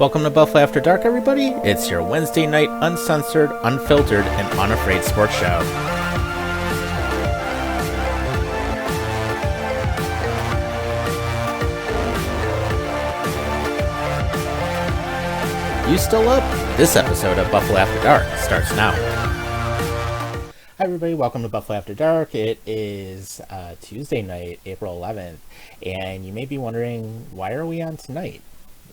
Welcome to Buffalo After Dark, everybody. It's your Wednesday night uncensored, unfiltered, and unafraid sports show. You still up? This episode of Buffalo After Dark starts now. Hi everybody, welcome to Buffalo After Dark. It is Tuesday night, April 11th, and you may be wondering, why are we on tonight?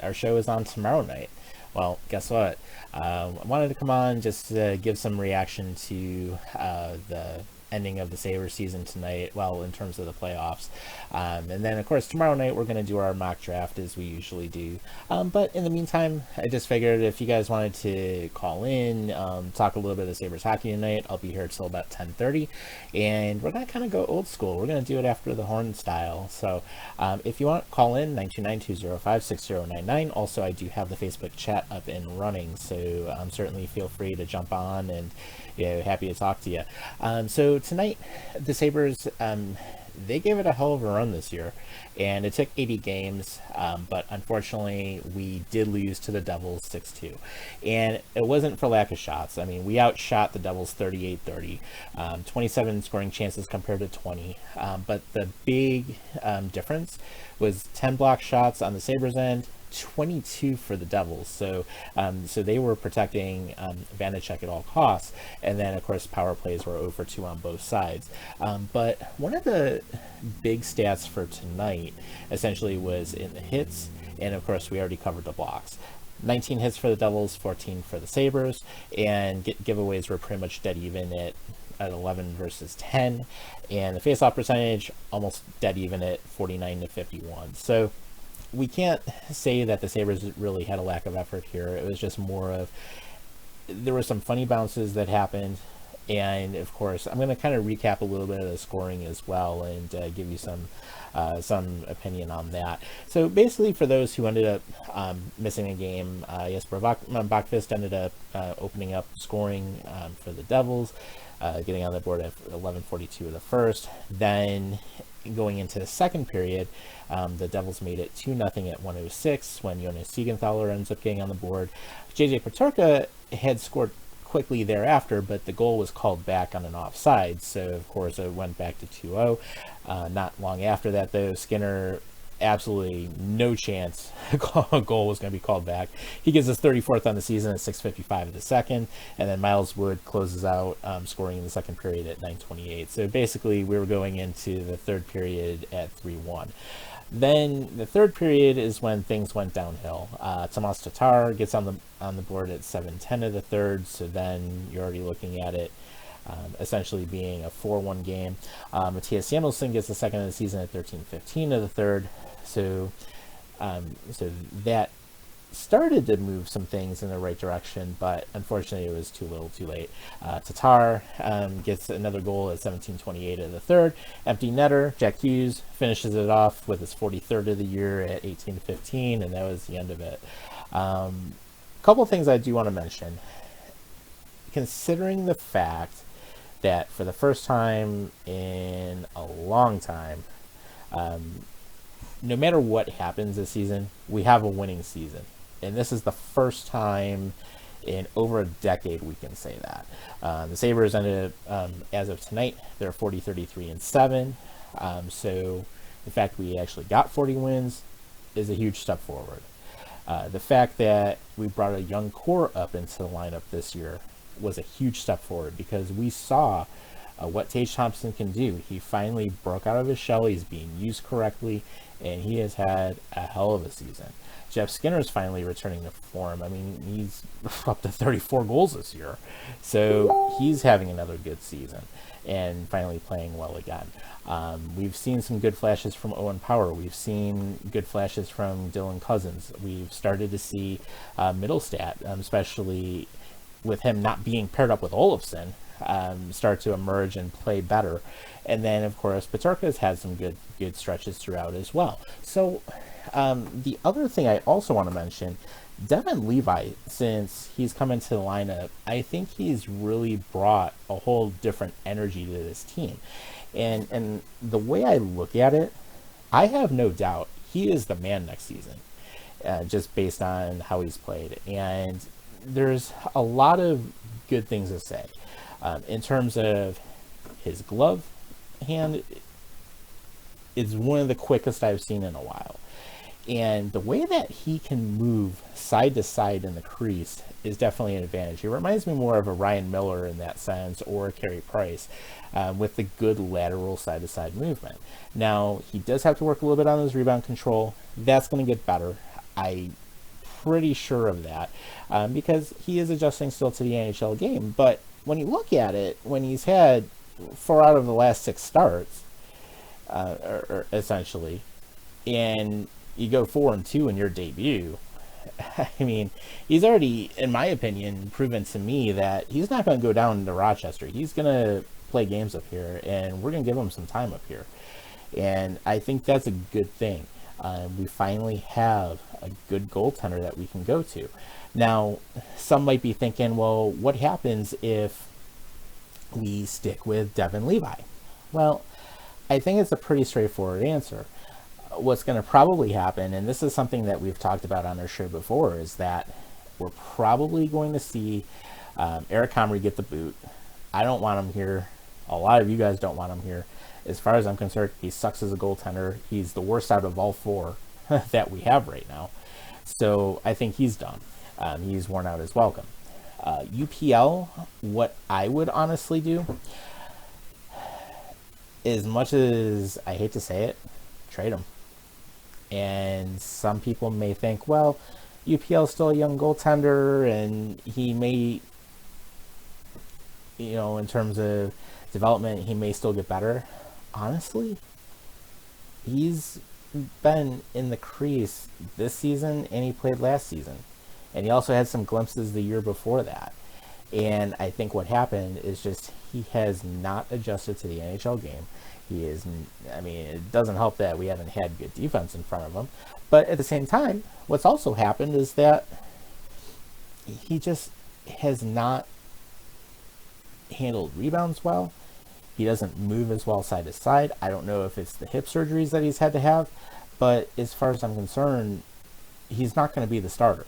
Our show is on tomorrow night. Well, guess what? I wanted to come on just to give some reaction to the ending of the Sabres season tonight, well, in terms of the playoffs. And then, of course, tomorrow night we're going to do our mock draft as we usually do. But in the meantime, I just figured if you guys wanted to call in, talk a little bit of Sabres hockey tonight, I'll be here till about 10:30. And we're going to kind of go old school. We're going to do it after the horn style. So if you want, call in 929-205-6099. Also, I do have the Facebook chat up and running, so certainly feel free to jump on, and happy to talk to you. So tonight, the Sabres, they gave it a hell of a run this year, and it took 80 games, but unfortunately, we did lose to the Devils 6-2. And it wasn't for lack of shots. I mean, we outshot the Devils 38-30, 27 scoring chances compared to 20. But the big difference was 10 block shots on the Sabres end, 22 for the Devils. So they were protecting Vanacek at all costs, and then of course power plays were 0 for 2 on both sides. But one of the big stats for tonight essentially was in the hits, and of course we already covered the blocks. 19 hits for the Devils, 14 for the Sabres, and giveaways were pretty much dead even at 11 versus 10, and the face-off percentage almost dead even at 49-51. So we can't say that the Sabres really had a lack of effort here. It was just more of, there were some funny bounces that happened, and of course I'm going to kind of recap a little bit of the scoring as well, and give you some opinion on that. So basically, for those who ended up missing a game, Jesper Bachvist ended up opening up scoring for the Devils, getting on the board at 11:42 of the first. Then going into the second period, the Devils made it 2-0 at 1:06 when Jonas Siegenthaler ends up getting on the board. JJ Peterka had scored quickly thereafter, but the goal was called back on an offside, so of course it went back to 2-0. Not long after that, though, Skinner, absolutely no chance a goal was going to be called back. He gets his 34th on the season at 6:55 of the second, and then Miles Wood closes out, scoring in the second period at 9:28. So basically we were going into the third period at 3-1. Then the third period is when things went downhill. Tomas Tatar gets on the board at 7:10 of the third, so then you're already looking at it essentially being a 4-1 game. Matthias Samuelsson gets the second of the season at 13:15 of the third. So that started to move some things in the right direction, but unfortunately it was too little too late. Tatar gets another goal at 17:28 of the third. Empty netter, Jack Hughes finishes it off with his 43rd of the year at 18:15, and that was the end of it. A couple of things I do want to mention. Considering the fact that for the first time in a long time, no matter what happens this season, we have a winning season. And this is the first time in over a decade we can say that. The Sabres ended up, as of tonight, they're 40-33-7. So the fact we actually got 40 wins is a huge step forward. The fact that we brought a young core up into the lineup this year was a huge step forward, because we saw what Tage Thompson can do. He finally broke out of his shell. He's being used correctly, and he has had a hell of a season. Jeff Skinner's finally returning to form. I mean, he's up to 34 goals this year, so he's having another good season and finally playing well again. We've seen some good flashes from Owen Power. We've seen good flashes from Dylan Cousins. We've started to see Middlestat, especially with him not being paired up with Olofsson, start to emerge and play better. And then, of course, Peterka's had some good stretches throughout as well. So the other thing I also want to mention, Devin Levi, since he's come into the lineup, I think he's really brought a whole different energy to this team. And the way I look at it, I have no doubt he is the man next season. just based on how he's played. And there's a lot of good things to say. In terms of his glove hand, is one of the quickest I've seen in a while. And the way that he can move side to side in the crease is definitely an advantage. He reminds me more of a Ryan Miller in that sense, or a Carey Price, with the good lateral side to side movement. Now, he does have to work a little bit on his rebound control. That's going to get better. I'm pretty sure of that, because he is adjusting still to the NHL game. But when you look at it, when he's had 4 out of the last 6 starts, or essentially, and you go 4-2 in your debut, I mean, he's already, in my opinion, proven to me that he's not going to go down to Rochester. He's going to play games up here, and we're going to give him some time up here. And I think that's a good thing. We finally have a good goaltender that we can go to. Now, some might be thinking, well, what happens if we stick with Devin Levi? Well, I think it's a pretty straightforward answer. What's going to probably happen, and this is something that we've talked about on our show before, is that we're probably going to see Eric Comrie get the boot. I don't want him here. A lot of you guys don't want him here. As far as I'm concerned, he sucks as a goaltender. He's the worst out of all 4 that we have right now. So I think he's done. He's worn out his welcome. UPL, what I would honestly do, as much as I hate to say it, trade him. And some people may think, well, UPL is still a young goaltender, and he may, in terms of development, he may still get better. Honestly, he's been in the crease this season, and he played last season. And he also had some glimpses the year before that. And I think what happened is just he has not adjusted to the NHL game. He is, it doesn't help that we haven't had good defense in front of him. But at the same time, what's also happened is that he just has not handled rebounds well. He doesn't move as well side to side. I don't know if it's the hip surgeries that he's had to have, but as far as I'm concerned, he's not going to be the starter.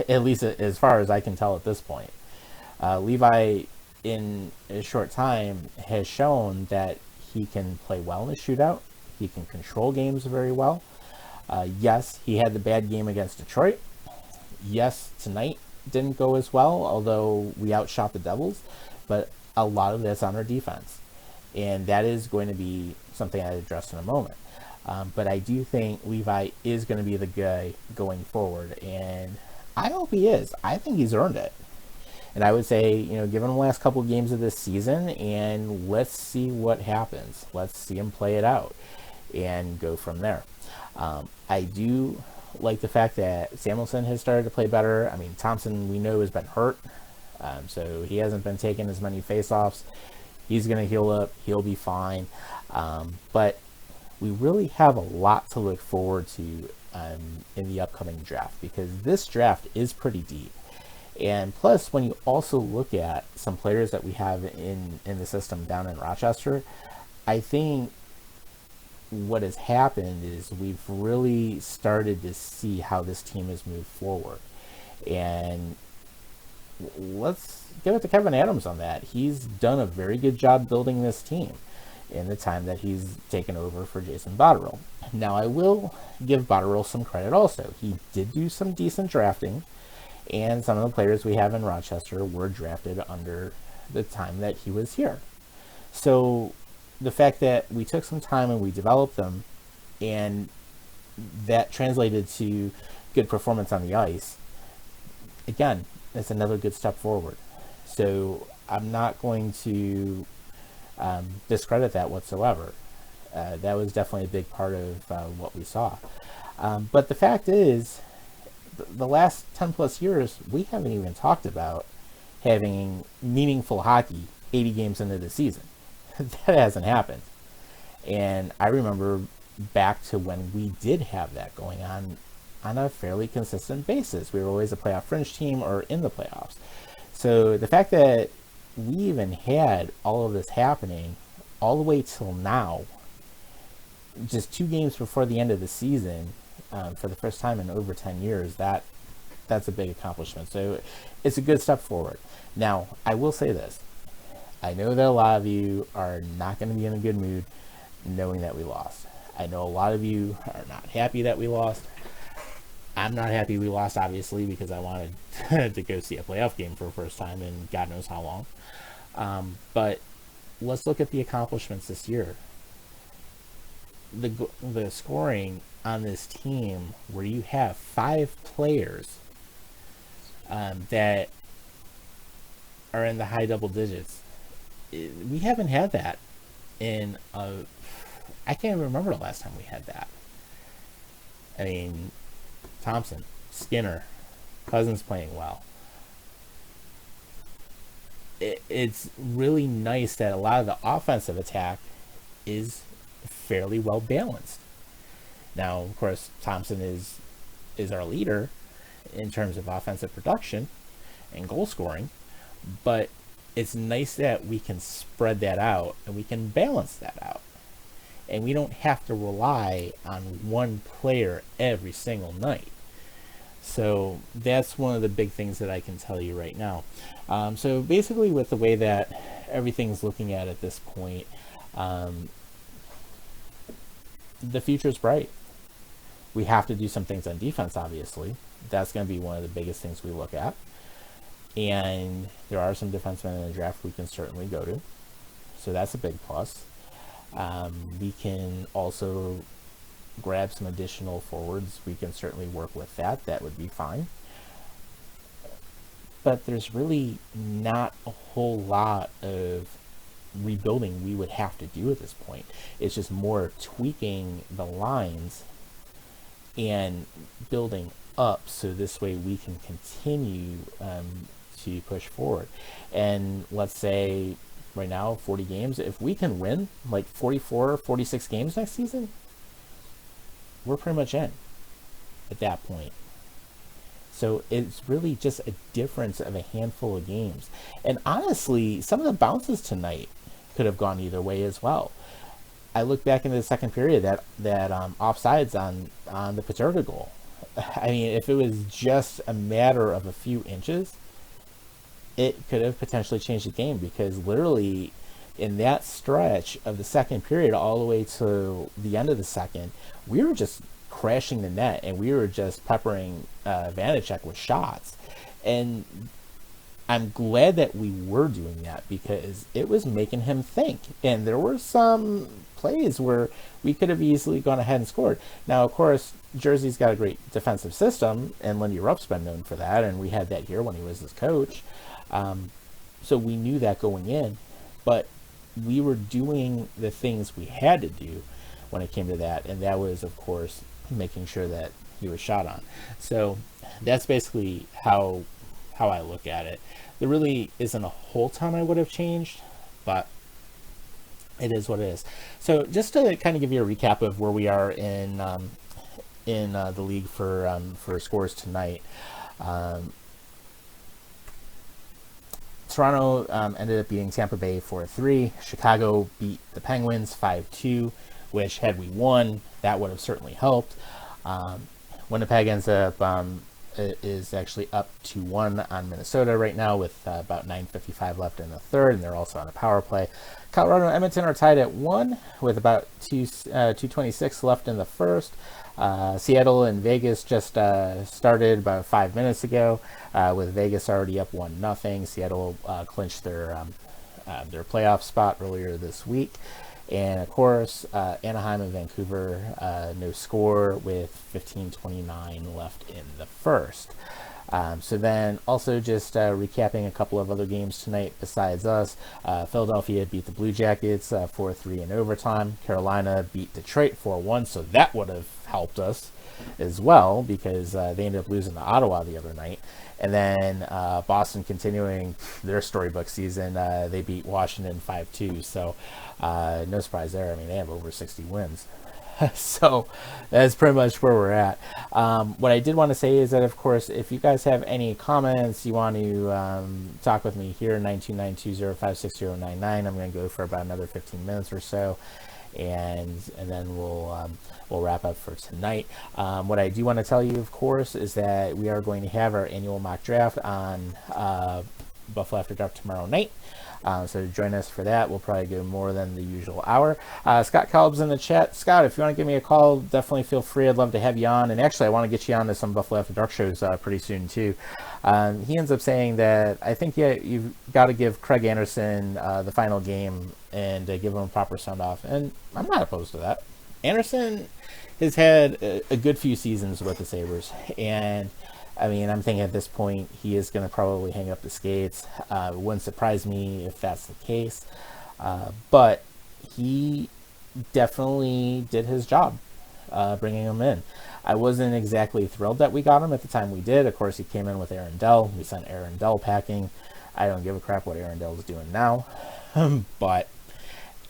At least as far as I can tell at this point. Levi, in a short time, has shown that he can play well in a shootout. He can control games very well. Yes, he had the bad game against Detroit. Yes, tonight didn't go as well, although we outshot the Devils. But a lot of that's on our defense. And that is going to be something I address in a moment. But I do think Levi is going to be the guy going forward. And I hope he is. I think he's earned it. And I would say, give him the last couple of games of this season, and let's see what happens. Let's see him play it out and go from there. I do like the fact that Samuelsson has started to play better. Thompson, we know, has been hurt, so he hasn't been taking as many faceoffs. He's going to heal up. He'll be fine. But we really have a lot to look forward to in the upcoming draft, because this draft is pretty deep. And plus, when you also look at some players that we have in the system down in Rochester, I think what has happened is we've really started to see how this team has moved forward. And let's give it to Kevin Adams on that. He's done a very good job building this team in the time that he's taken over for Jason Botterill. Now, I will give Botterill some credit also. He did do some decent drafting, and some of the players we have in Rochester were drafted under the time that he was here. So the fact that we took some time and we developed them, and that translated to good performance on the ice, again, that's another good step forward. So I'm not going to discredit that whatsoever. That was definitely a big part of what we saw. But the fact is, the last 10 plus years, we haven't even talked about having meaningful hockey 80 games into the season. That hasn't happened. And I remember back to when we did have that going on a fairly consistent basis. We were always a playoff fringe team or in the playoffs. So the fact that we even had all of this happening all the way till now, just 2 games before the end of the season, for the first time in over 10 years. That's a big accomplishment. So it's a good step forward. Now, I will say this. I know that a lot of you are not going to be in a good mood knowing that we lost. I know a lot of you are not happy that we lost. I'm not happy we lost, obviously, because I wanted to go see a playoff game for the first time in God knows how long. But let's look at the accomplishments this year. The scoring on this team, where you have 5 players that are in the high double digits. We haven't had that in I can't remember the last time we had that. I mean, Thompson, Skinner, Cousins playing well. It's really nice that a lot of the offensive attack is fairly well balanced. Now, of course, Thompson is our leader in terms of offensive production and goal scoring, but it's nice that we can spread that out and we can balance that out. And we don't have to rely on one player every single night. So that's one of the big things that I can tell you right now. So basically, with the way that everything's looking at this point, the future's bright. We have to do some things on defense, obviously. That's going to be one of the biggest things we look at. And there are some defensemen in the draft we can certainly go to. So that's a big plus. We can also grab some additional forwards. We can certainly work with that. That would be fine. But there's really not a whole lot of rebuilding we would have to do at this point. It's just more tweaking the lines and building up, so this way we can continue to push forward. And let's say right now 40 games, if we can win like 44 46 games next season, we're pretty much in at that point. So it's really just a difference of a handful of games. And honestly, some of the bounces tonight could have gone either way as well. I look back into the second period, that offsides on the Paterka goal. I mean, if it was just a matter of a few inches, it could have potentially changed the game, because literally in that stretch of the second period all the way to the end of the second, we were just crashing the net and we were just peppering Vanacek with shots. And I'm glad that we were doing that, because it was making him think. And there were some plays where we could have easily gone ahead and scored. Now, of course, Jersey's got a great defensive system, and Lindy Rupp's been known for that, and we had that here when he was his coach. So we knew that going in, but we were doing the things we had to do when it came to that, and that was, of course, making sure that he was shot on. So that's basically how I look at it. There really isn't a whole ton I would have changed, but it is what it is. So just to kind of give you a recap of where we are in the league for scores tonight. Toronto ended up beating Tampa Bay 4-3. Chicago beat the Penguins 5-2, which had we won, that would have certainly helped. Winnipeg ends up is actually up 2-1 on Minnesota right now with about 9:55 left in the third, and they're also on a power play. Colorado and Edmonton are tied at 1 with about 2:26 left in the first. Seattle and Vegas just started about 5 minutes ago, with Vegas already up 1-0. Seattle clinched their playoff spot earlier this week. And of course, Anaheim and Vancouver, no score with 15:29 left in the first. So then also just recapping a couple of other games tonight besides us. Philadelphia beat the Blue Jackets 4-3 in overtime. Carolina beat Detroit 4-1, so that would have helped us as well, because they ended up losing to Ottawa the other night. And then Boston continuing their storybook season, they beat Washington 5-2. So no surprise there. I mean, they have over 60 wins. So that's pretty much where we're at. What I did want to say is that, of course, if you guys have any comments, you want to talk with me here, 92920560099. I'm going to go for about another 15 minutes or so. and then we'll wrap up for tonight. What I do want to tell you, of course, is that we are going to have our annual mock draft on Buffalo After Dark tomorrow night. So join us for that. We'll probably go more than the usual hour. Scott Caleb's in the chat. Scott, if you want to give me a call, definitely feel free. I'd love to have you on. And actually, I want to get you on to some Buffalo After Dark shows pretty soon, too. He ends up saying that I think you've got to give Craig Anderson the final game and give him a proper send-off. And I'm not opposed to that. Anderson has had a good few seasons with the Sabres. And I mean, I'm thinking at this point, he is going to probably hang up the skates. It wouldn't surprise me if that's the case. But he definitely did his job bringing him in. I wasn't exactly thrilled that we got him at the time we did. Of course, he came in with Aaron Dell. We sent Aaron Dell packing. I don't give a crap what Aaron Dell is doing now. But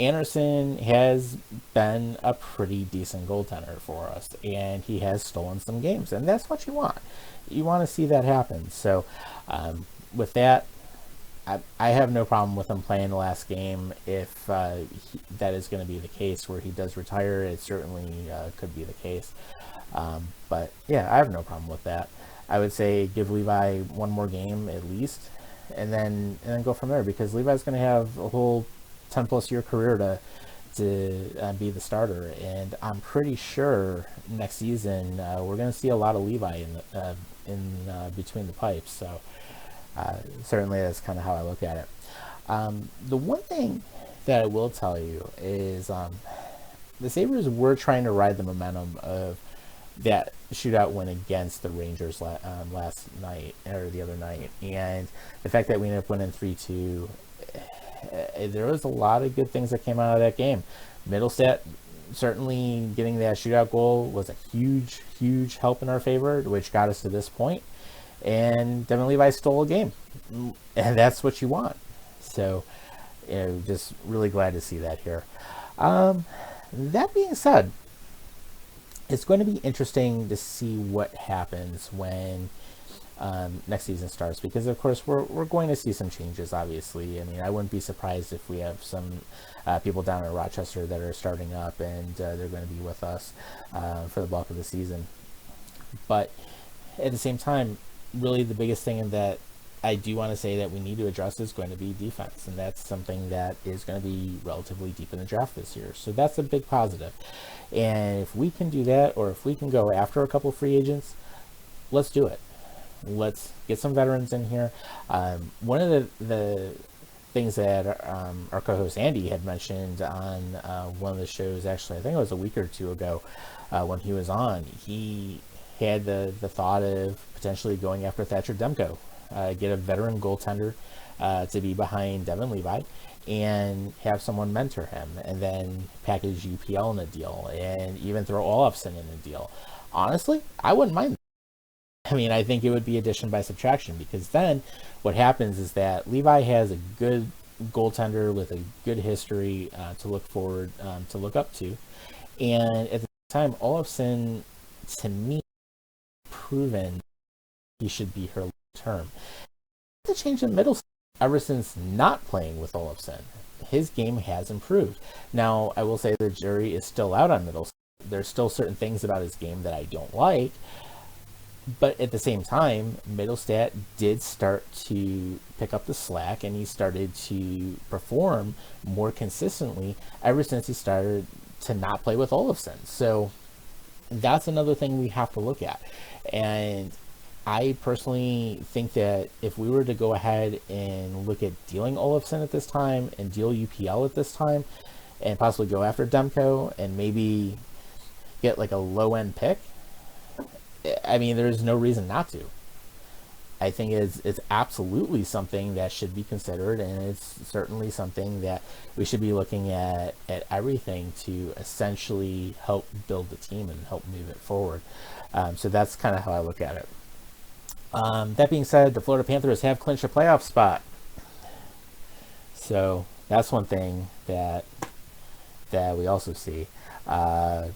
Anderson has been a pretty decent goaltender for us, and he has stolen some games, and that's what you want. You want to see that happen. So with that, I have no problem with him playing the last game if that is going to be the case where he does retire. It certainly could be the case. But yeah, I have no problem with that. I would say give Levi one more game at least, and then go from there, because Levi's going to have a whole 10-plus year career to be the starter, and I'm pretty sure next season we're going to see a lot of Levi in between the pipes. So certainly that's kind of how I look at it. The one thing that I will tell you is the Sabres were trying to ride the momentum of that shootout win against the Rangers last night, or the other night, and the fact that we ended up winning 3-2. There was a lot of good things that came out of that game. Middlestat certainly getting that shootout goal was a huge help in our favor, which got us to this point. And Devin Levi stole a game, and that's what you want. So, just really glad to see that here. That being said, it's going to be interesting to see what happens when next season starts, because of course we're going to see some changes, obviously. I mean, I wouldn't be surprised if we have some people down in Rochester that are starting up, and they're going to be with us for the bulk of the season. But at the same time, really the biggest thing that I do want to say that we need to address is going to be defense, and that's something that is going to be relatively deep in the draft this year. So that's a big positive. And if we can do that, or if we can go after a couple free agents, let's do it. Let's get some veterans in here. One of the things that our co-host Andy had mentioned on one of the shows, actually, I think it was a week or two ago when he was on, he had the thought of potentially going after Thatcher Demko, get a veteran goaltender to be behind Devin Levi, and have someone mentor him, and then package UPL in a deal, and even throw Olofsson in a deal. Honestly, I wouldn't mind. I mean, I think it would be addition by subtraction, because then what happens is that Levi has a good goaltender with a good history to look forward to look up to, and at the same time, Olofsson, to me, proven he should be her long term. The change in middle ever since not playing with Olofsson, his game has improved. Now, I will say the jury is still out on Middlestat. There's still certain things about his game that I don't like, but at the same time, Middlestat did start to pick up the slack, and he started to perform more consistently ever since he started to not play with Olofsson. So that's another thing we have to look at. And I personally think that if we were to go ahead and look at dealing Olofsson at this time and deal UPL at this time, and possibly go after Demko and maybe get like a low-end pick, I mean, there's no reason not to. I think it's absolutely something that should be considered, and it's certainly something that we should be looking at everything to essentially help build the team and help move it forward. So that's kind of how I look at it. That being said, the Florida Panthers have clinched a playoff spot. So that's one thing that we also see. Yeah,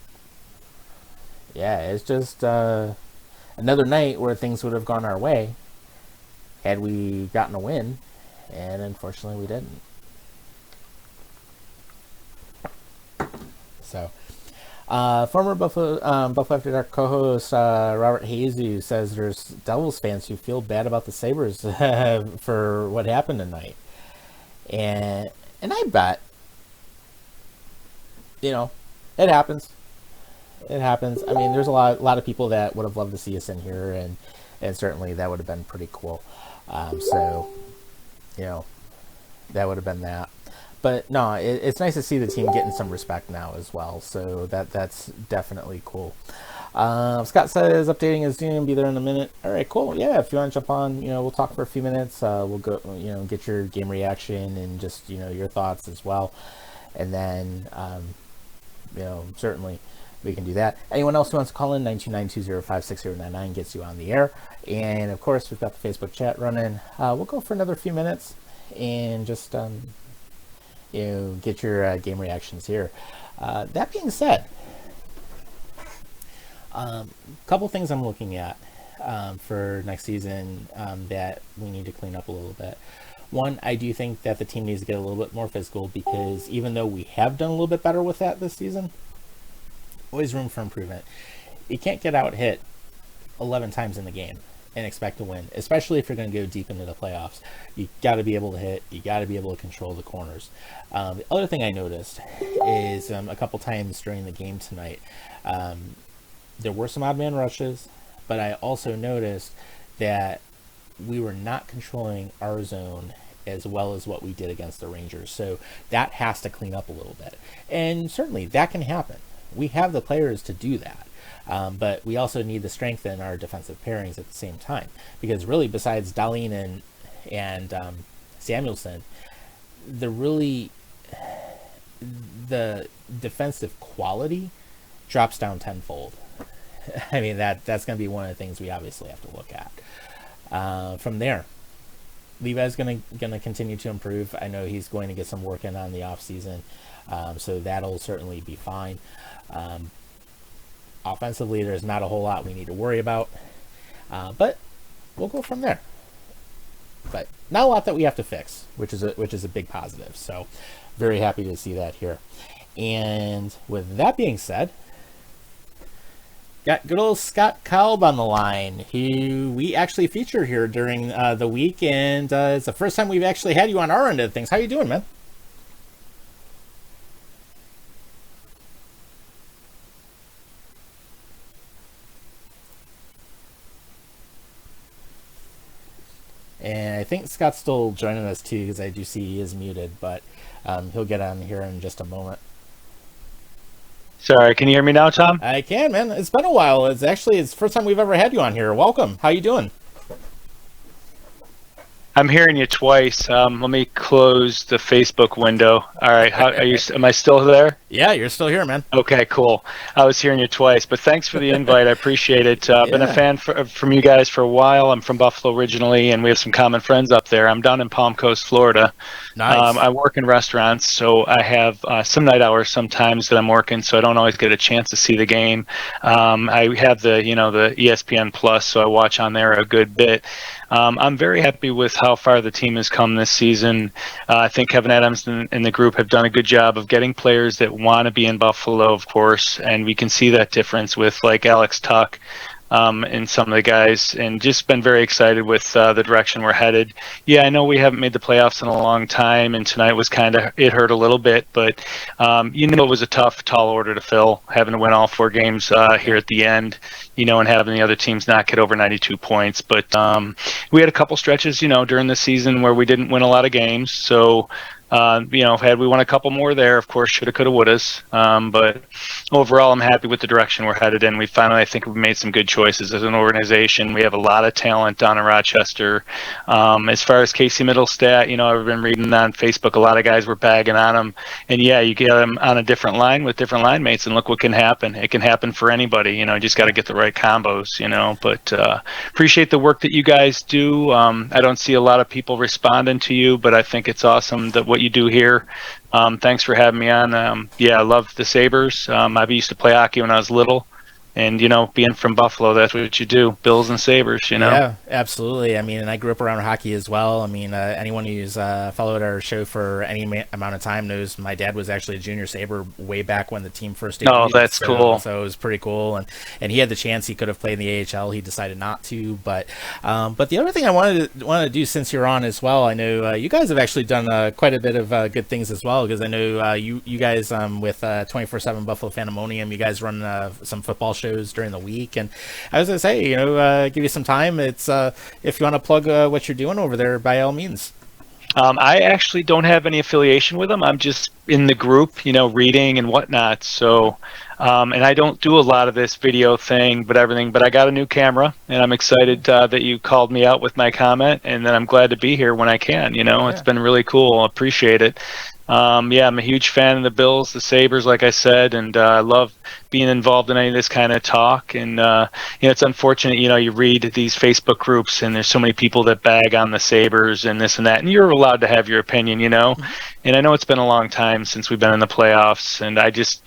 it's just another night where things would have gone our way had we gotten a win, and unfortunately we didn't. So, former Buffalo After Dark co-host Robert Hazu says there's Devils fans who feel bad about the Sabres for what happened tonight, and I bet, it happens. It happens. I mean, there's a lot of people that would have loved to see us in here, and certainly that would have been pretty cool. So, that would have been that. But no, it's nice to see the team getting some respect now as well. So that's definitely cool. Scott says updating his Zoom, be there in a minute. All right, cool. Yeah, if you want to jump on, we'll talk for a few minutes. We'll go, get your game reaction and just your thoughts as well, and then certainly we can do that. Anyone else who wants to call in, 929-205-6099 gets you on the air. And of course, we've got the Facebook chat running. We'll go for another few minutes and just get your game reactions here. That being said, a couple things I'm looking at for next season that we need to clean up a little bit. One, I do think that the team needs to get a little bit more physical, because even though we have done a little bit better with that this season, always room for improvement. You can't get out hit 11 times in the game and expect to win, especially if you're going to go deep into the playoffs. You got to be able to hit. You got to be able to control the corners. The other thing I noticed is a couple times during the game tonight, there were some odd man rushes, but I also noticed that we were not controlling our zone as well as what we did against the Rangers. So that has to clean up a little bit. And certainly that can happen. We have the players to do that. But we also need to strengthen our defensive pairings at the same time, because really, besides Dahlin and Samuelson, the defensive quality drops down tenfold. I mean, that's going to be one of the things we obviously have to look at. From there, Levi's going to continue to improve. I know he's going to get some work in on the offseason, so that'll certainly be fine. Offensively, there's not a whole lot we need to worry about, but we'll go from there. But not a lot that we have to fix, which is a big positive. So very happy to see that here. And with that being said, got good old Scott Kalb on the line, who we actually featured here during the week, and it's the first time we've actually had you on our end of things. How you doing, man? And I think Scott's still joining us too, because I do see he is muted, but he'll get on here in just a moment. Sorry, can you hear me now, Tom? I can, man. It's been a while. It's the first time we've ever had you on here. Welcome. How you doing? I'm hearing you twice. Let me close the Facebook window. All right, am I still there? Yeah, you're still here, man. Okay, cool. I was hearing you twice, but thanks for the invite. I appreciate it. I've been a fan from you guys for a while. I'm from Buffalo originally, and we have some common friends up there. I'm down in Palm Coast, Florida. Nice. I work in restaurants, so I have some night hours sometimes that I'm working, so I don't always get a chance to see the game. I have the ESPN Plus, so I watch on there a good bit. I'm very happy with how far the team has come this season. I think Kevin Adams and the group have done a good job of getting players that want to be in Buffalo, of course, and we can see that difference with like Alex Tuck and some of the guys, and just been very excited with the direction we're headed. Yeah, I know we haven't made the playoffs in a long time, and tonight was it hurt a little bit, but it was a tall order to fill, having to win all 4 games here at the end, and having the other teams not get over 92 points. But we had a couple stretches, during the season where we didn't win a lot of games, so had we won a couple more there, of course, shoulda, coulda, wouldas. But overall, I'm happy with the direction we're headed in. I think we've made some good choices as an organization. We have a lot of talent down in Rochester. As far as Casey Middlestat, I've been reading on Facebook, a lot of guys were bagging on him. And yeah, you get them on a different line with different line mates, and look what can happen. It can happen for anybody. You just got to get the right combos, But appreciate the work that you guys do. I don't see a lot of people responding to you, but I think it's awesome that what you do here. Thanks for having me on. I love the Sabres. I used to play hockey when I was little. And, being from Buffalo, that's what you do, Bills and Sabres, Yeah, absolutely. I mean, and I grew up around hockey as well. I mean, anyone who's followed our show for any amount of time knows my dad was actually a junior Sabre way back when the team first debuted. Oh, that's cool. So it was pretty cool. And he had the chance. He could have played in the AHL. He decided not to. But the other thing I wanted to do since you're on as well, I know you guys have actually done quite a bit of good things as well, because I know you guys with 24/7 Buffalo Phantomonium, you guys run some football shows during the week. And I was going to say, give you some time. It's if you want to plug what you're doing over there, by all means. I actually don't have any affiliation with them. I'm just in the group, reading and whatnot. So, and I don't do a lot of this video thing, but I got a new camera, and I'm excited that you called me out with my comment, and then I'm glad to be here when I can. It's been really cool. I appreciate it. I'm a huge fan of the Bills, the Sabres, like I said, and I love being involved in any of this kind of talk. And it's unfortunate, you read these Facebook groups and there's so many people that bag on the Sabres and this and that, and you're allowed to have your opinion, and I know it's been a long time since we've been in the playoffs, and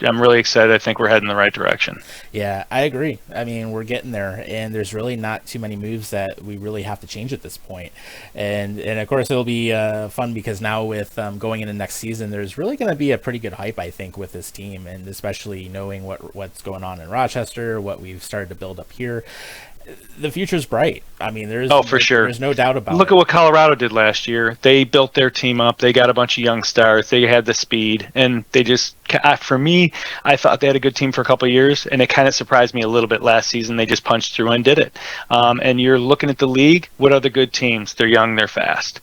I'm really excited. I think we're heading in the right direction. Yeah, I agree. I mean, we're getting there, and there's really not too many moves that we really have to change at this point. And of course it'll be fun, because now with going into next season, there's really going to be a pretty good hype, I think, with this team, and especially knowing what's going on in Rochester, what we've started to build up here. The future's bright. I mean, for sure. There's no doubt about it. Look at what Colorado did last year. They built their team up. They got a bunch of young stars. They had the speed, and they just, for me, I thought they had a good team for a couple of years, and it kind of surprised me a little bit last season. They just punched through and did it. And you're looking at the league. What are the good teams? They're young. They're fast.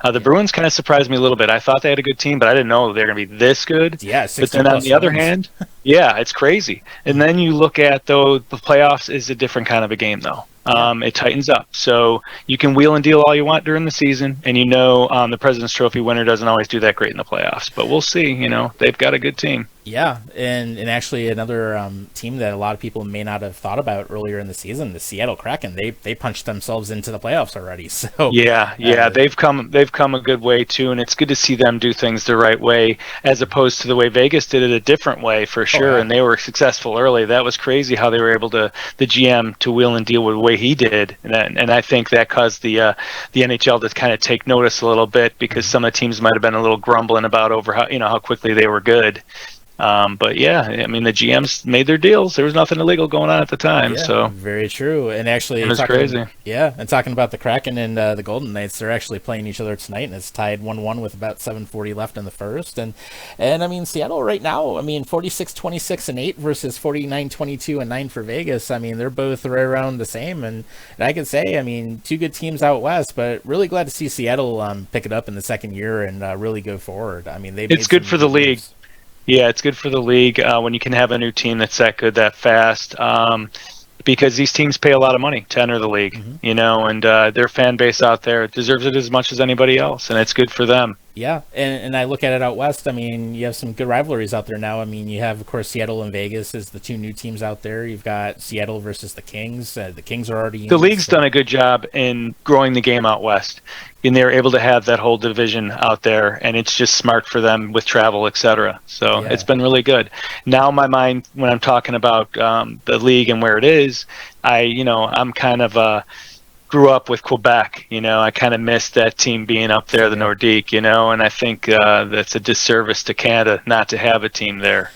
The Bruins kind of surprised me a little bit. I thought they had a good team, but I didn't know they were going to be this good. Yeah, but then on the other hand, it's crazy. And then you look at, though, the playoffs is a different kind of a game, though. It tightens up. So you can wheel and deal all you want during the season, and the President's Trophy winner doesn't always do that great in the playoffs. But we'll see. They've got a good team. Yeah, and actually another team that a lot of people may not have thought about earlier in the season, the Seattle Kraken, they punched themselves into the playoffs already. So they've come a good way too, and it's good to see them do things the right way as opposed to the way Vegas did it a different way, for sure. And they were successful early. That was crazy how they were able to, the GM, to wheel and deal with the way he did, and I think that caused the NHL to kind of take notice a little bit, because some of the teams might have been a little grumbling about over how quickly they were good. But I mean, the GMs made their deals. There was nothing illegal going on at the time. So very true. And actually, it was crazy. And talking about the Kraken and the Golden Knights, they're actually playing each other tonight, and it's tied 1-1 with about 7:40 left in the first. And I mean, Seattle right now, I mean, 46-26-8 versus 49-22-9 for Vegas. I mean, they're both right around the same. And I could say, I mean, two good teams out west, but really glad to see Seattle pick it up in the second year and really go forward. I mean, it's good for the league. Yeah, it's good for the league when you can have a new team that's that good, that fast, because these teams pay a lot of money to enter the league, and their fan base out there deserves it as much as anybody else, and it's good for them. Yeah, and I look at it out west. I mean, you have some good rivalries out there now. I mean, you have, of course, Seattle and Vegas as the two new teams out there. You've got Seattle versus the Kings. The Kings are already in. The league's done a good job in growing the game out west, and they're able to have that whole division out there, and it's just smart for them with travel, etc. So it's been really good. Now, my mind, when I'm talking about the league and where it is, I'm kind of grew up with Quebec, I kind of missed that team being up there, the Nordique, and I think that's a disservice to Canada not to have a team there,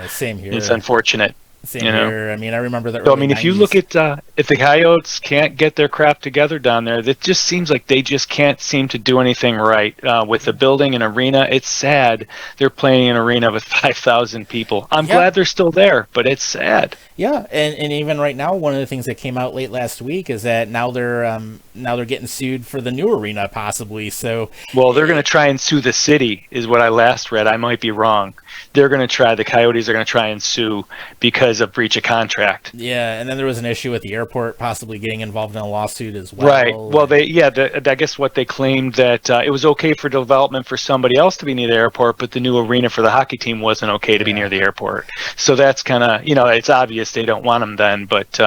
Same here. It's unfortunate. Same here. I mean, I remember the early So, I mean, if you 90s. look at if the Coyotes can't get their crap together down there, that just seems like they just can't seem to do anything right with the building and arena. It's sad they're playing an arena with 5,000 people. I'm glad they're still there, but it's sad. Yeah, and even right now, one of the things that came out late last week is that now they're getting sued for the new arena, possibly. So, well, they're going to try and sue the city, is what I last read. I might be wrong. The Coyotes are going to try and sue because of breach of contract. Yeah, and then there was an issue with the airport possibly getting involved in a lawsuit as well. Right. Well, I guess what they claimed that it was okay for development for somebody else to be near the airport, but the new arena for the hockey team wasn't okay to be near the airport. So that's kind of, it's obvious they don't want them then, but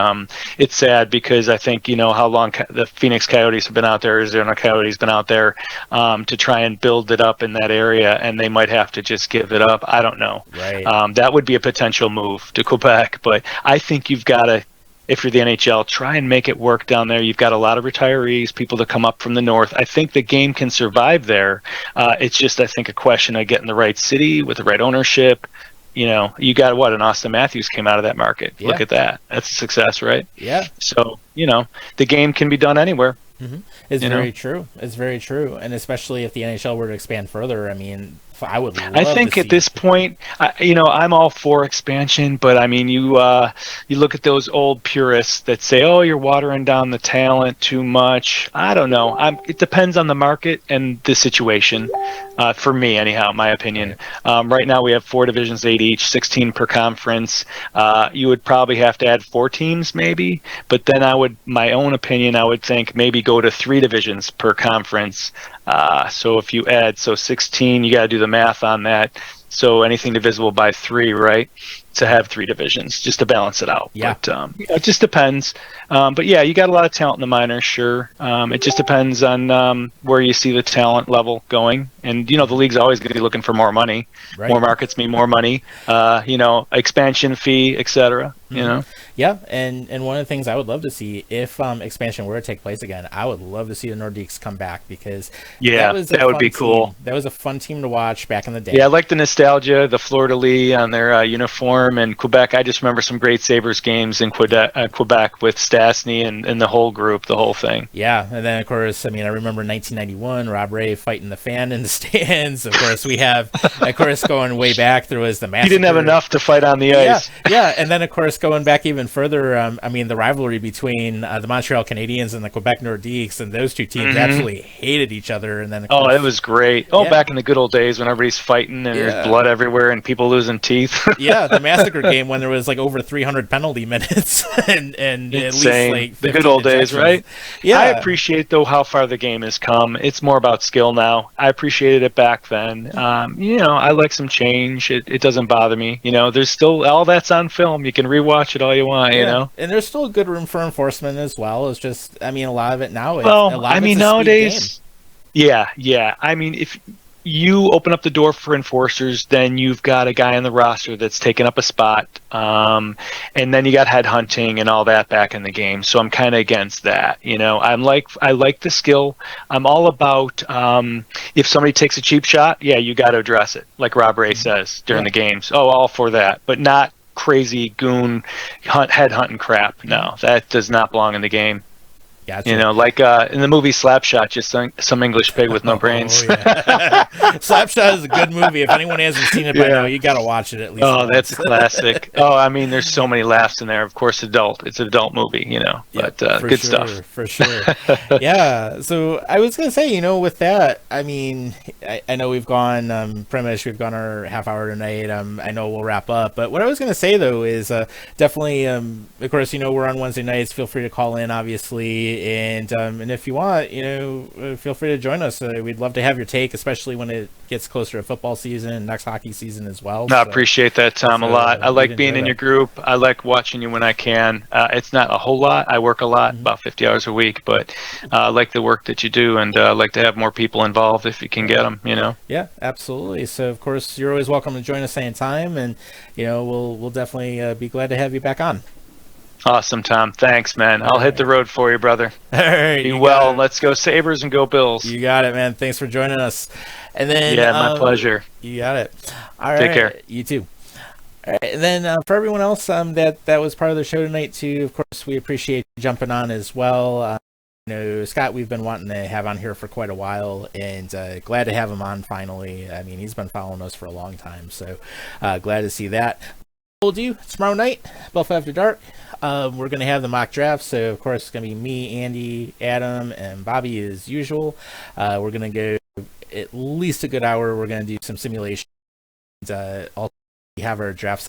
it's sad because I think, how long the Phoenix Coyotes have been out there, Arizona Coyotes been out there to try and build it up in that area, and they might have to just give it up. I I don't know. Right. That would be a potential move to Quebec, but I think you've got to, if you're the NHL, try and make it work down there. You've got a lot of retirees, people that come up from the north. I think the game can survive there. It's just, I think, a question of getting the right city with the right ownership. You know, you got what? An Austin Matthews came out of that market. Yeah. Look at that. That's a success, right? Yeah. So, you know, the game can be done anywhere. Mm-hmm. It's very true. It's very true. And especially if the NHL were to expand further, I mean, I would love I think to at this point, you know, I'm all for expansion, but I mean, you look at those old purists that say, "Oh, you're watering down the talent too much." I don't know. It depends on the market and the situation. For me, anyhow, my opinion. Right now, we have 4 divisions, 8 each, 16 per conference. You would probably have to add 4 teams, maybe. But then my own opinion, I would think maybe go to 3 divisions per conference. So if you add 16, you got to do the math on that. So anything divisible by 3, right? To have 3 divisions just to balance it out. Yeah. But it just depends. But yeah, you got a lot of talent in the minors, sure. It just depends on where you see the talent level going. And, you know, the league's always going to be looking for more money. Right. More markets mean more money, you know, expansion fee, etc. You know? Yeah, and one of the things I would love to see if expansion were to take place again, I would love to see the Nordiques come back because that would be cool. That was a fun team to watch back in the day. Yeah, I like the nostalgia, the fleur-de-lis on their uniform, and Quebec. I just remember some great Sabres games in Quebec with Stastny and the whole group, the whole thing. Yeah, and then of course, I mean, I remember 1991, Rob Ray fighting the fan in the stands. Of course, we have, of course, going way back, there was the massacre. He didn't have enough to fight on the ice. Yeah, and then of course, going back even further, I mean, the rivalry between the Montreal Canadiens and the Quebec Nordiques, and those two teams absolutely hated each other. And then, it was great. Back in the good old days when everybody's fighting and there's blood everywhere and people losing teeth. Yeah, the massacre game when there was like over 300 penalty minutes and at least like the good old days, right? Yeah, I appreciate though how far the game has come. It's more about skill now. I appreciated it back then. You know, I like some change. It doesn't bother me. You know, there's still all that's on film. You can rewatch it all you want. You know, and there's still good room for enforcement as well. It's just, I mean, a lot of it now. Nowadays, yeah. I mean, if you open up the door for enforcers, then you've got a guy on the roster that's taken up a spot, and then you got headhunting and all that back in the game. So I'm kind of against that. You know, I like the skill. I'm all about if somebody takes a cheap shot, you got to address it, like Rob Ray says during the games. All for that, but not crazy goon headhunting crap. No, that does not belong in the game. Gotcha. You know, like in the movie Slapshot, just some English pig with no brains. Slapshot is a good movie. If anyone hasn't seen it by now, you got to watch it at least. Oh, that's a classic. I mean, there's so many laughs in there. Of course, it's an adult movie, you know, but good stuff. For sure. Yeah. So I was going to say, you know, with that, I mean, I know we've gone pretty much, we've gone our half hour tonight. I know we'll wrap up, but what I was going to say though is definitely, of course, you know, we're on Wednesday nights. Feel free to call in, obviously. And if you want, you know, feel free to join us. We'd love to have your take, especially when it gets closer to football season and next hockey season as well. I appreciate that, Tom, a lot. I like being in your group. I like watching you when I can. It's not a whole lot. I work a lot, about 50 hours a week, but I like the work that you do, and I like to have more people involved if you can get them, you know? Yeah, absolutely. So, of course, you're always welcome to join us anytime, and, you know, we'll definitely be glad to have you back on. Awesome, Tom. Thanks, man. I'll hit the road for you, brother. All right. Be well. Let's go Sabres and go Bills. You got it, man. Thanks for joining us. And then my pleasure. You got it. All right. Take care. You too. All right. And then for everyone else that was part of the show tonight too, of course, we appreciate you jumping on as well. You know, Scott, we've been wanting to have on here for quite a while, and glad to have him on finally. I mean, he's been following us for a long time, so glad to see that. We'll do tomorrow night, Buffalo After Dark. We're going to have the mock draft, so of course it's going to be me, Andy, Adam, and Bobby as usual. We're going to go at least a good hour. We're going to do some simulations. Also, we have our drafts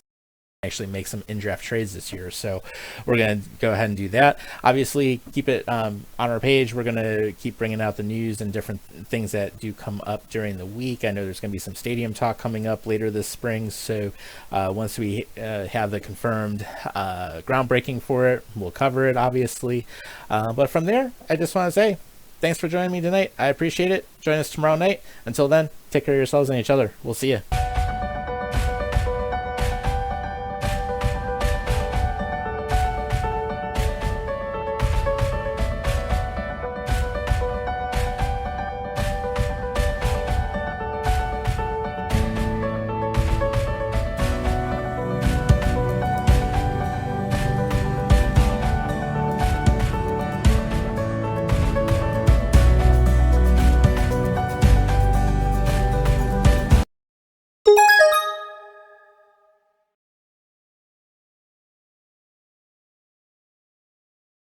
actually make some in-draft trades this year, so we're going to go ahead and do that. Obviously, keep it on our page. We're going to keep bringing out the news and different things that do come up during the week. I know there's going to be some stadium talk coming up later this spring, so once we have the confirmed groundbreaking for it, we'll cover it, obviously. But from there, I just want to say thanks for joining me tonight. I appreciate it. Join us tomorrow night. Until then, take care of yourselves and each other. We'll see you.